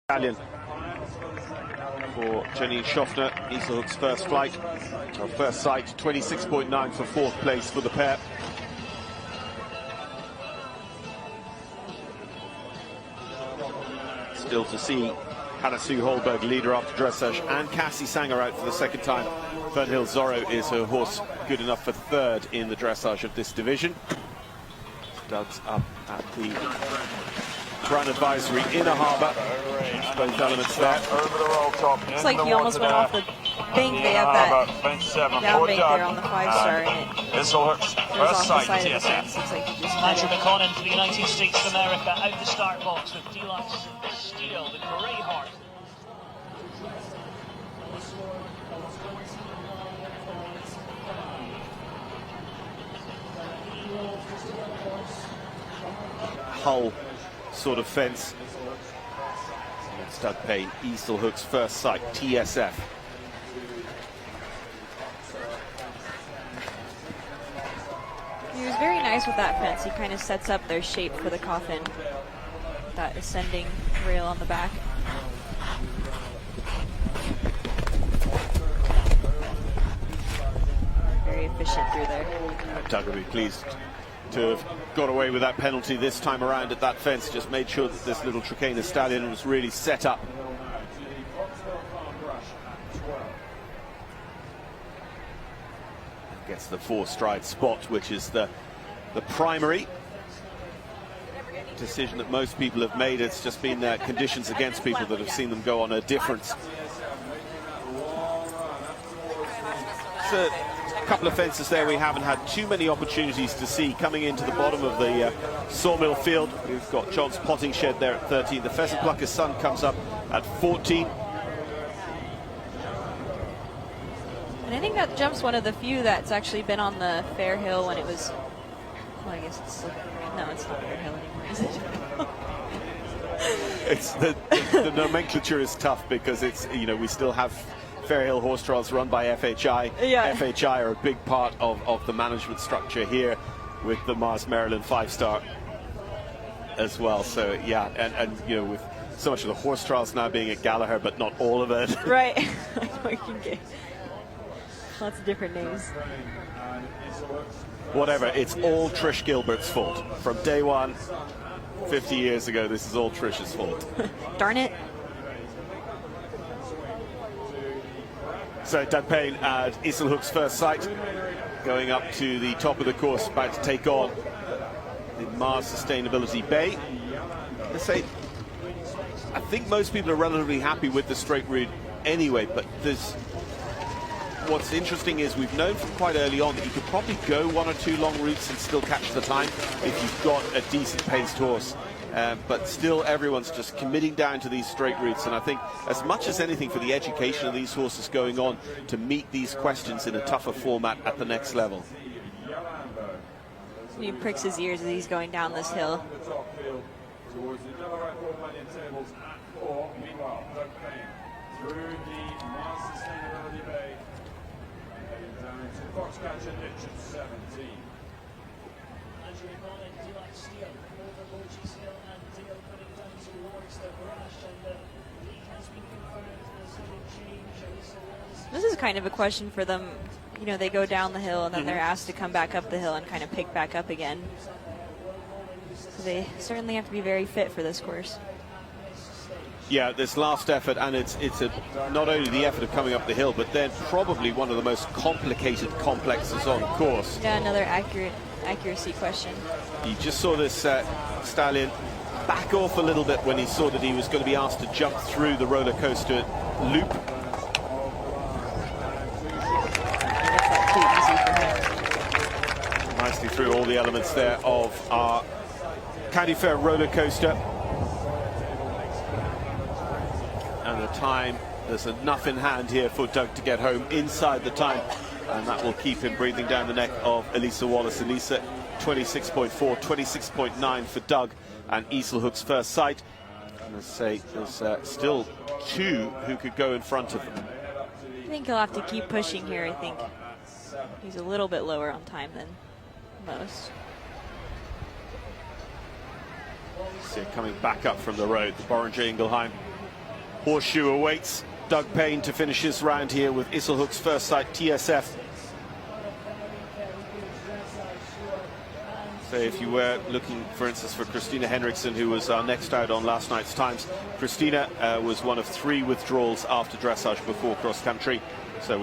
Stallion for Janine Schoffner, ISSELHOOK'S first flight, or first sight, 26.9 for fourth place for the pair. Still to see Hannah Sue Holberg, leader after dressage, and Cassie Sanger out for the second time. Fernhill Zorro is her horse good enough for third in the dressage of this division. Doug's up at the Run Advisory Inner Harbour. Both elements there. Looks like he almost went off the bank. They have that down bank there on the 5-star, and it goes off the side of the fence. Looks like he just Andrew McConnon for the United States of America out the start box with Deluxe Steel, the grey horse. Hull sort of fence. Doug Payne, ISSELHOOK'S first sight, TSF. He was very nice with that fence. He kind of sets up their shape for the coffin. That ascending rail on the back. Very efficient through there. Doug will be pleased to have got away with that penalty this time around at that fence. Just made sure that this little Trakehner stallion was really set up. Gets the 4-stride spot, which is the primary decision that most people have made. It's just been conditions against people that have seen them go on a difference. So, a couple of fences there we haven't had too many opportunities to see. Coming into the bottom of the sawmill field, we've got John's potting shed there at 13. The Pheasant Plucker's Son comes up at 14. And I think that jump's one of the few that's actually been on the Fair Hill when it was, well, I guess it's, no, it's not Fair Hill anymore, is it? It's the nomenclature is tough because it's, you know, we still have Fair Hill horse trials run by FHI. Yeah. FHI are a big part of the management structure here with the Mars Maryland 5-star as well. So yeah, and you know, with so much of the horse trials now being at Gallagher, but not all of it. Right. I can get lots of different names. Whatever, it's all Trish Gilbert's fault. From day one, 50 years ago, this is all Trish's fault. Darn it. So Doug Payne at ISSELHOOK'S first sight, going up to the top of the course, about to take on the Mars Sustainability Bay. Let's say, I think most people are relatively happy with the straight route anyway, but what's interesting is we've known from quite early on that you could probably go one or two long routes and still catch the time if you've got a decent paced horse. But still everyone's just committing down to these straight routes, and I think as much as anything for the education of these horses going on to meet these questions in a tougher format at the next level. He pricks his ears as he's going down this hill. This is kind of a question for them. You know, they go down the hill and then they're asked to come back up the hill and kind of pick back up again. So they certainly have to be very fit for this course. Yeah, this last effort, and it's not only the effort of coming up the hill, but then probably one of the most complicated complexes on course. Yeah, another accuracy question. You just saw this stallion back off a little bit when he saw that he was going to be asked to jump through the roller coaster loop. Nicely through all the elements there of our County Fair roller coaster. And the time, there's enough in hand here for Doug to get home inside the time, and that will keep him breathing down the neck of Elisa Wallace. Elisa, 26.4, 26.9 for Doug and ISSELHOOK'S first sight. And let's say there's still two who could go in front of them. I think he'll have to keep pushing here. I think he's a little bit lower on time than most. See it coming back up from the road, the Borringer Ingelheim. Horseshoe awaits Doug Payne to finish his round here with ISSELHOOK'S first sight TSF. So if you were looking, for instance, for Christina Henriksson, who was our next out on last night's times, Christina was one of 3 withdrawals after dressage before cross country. So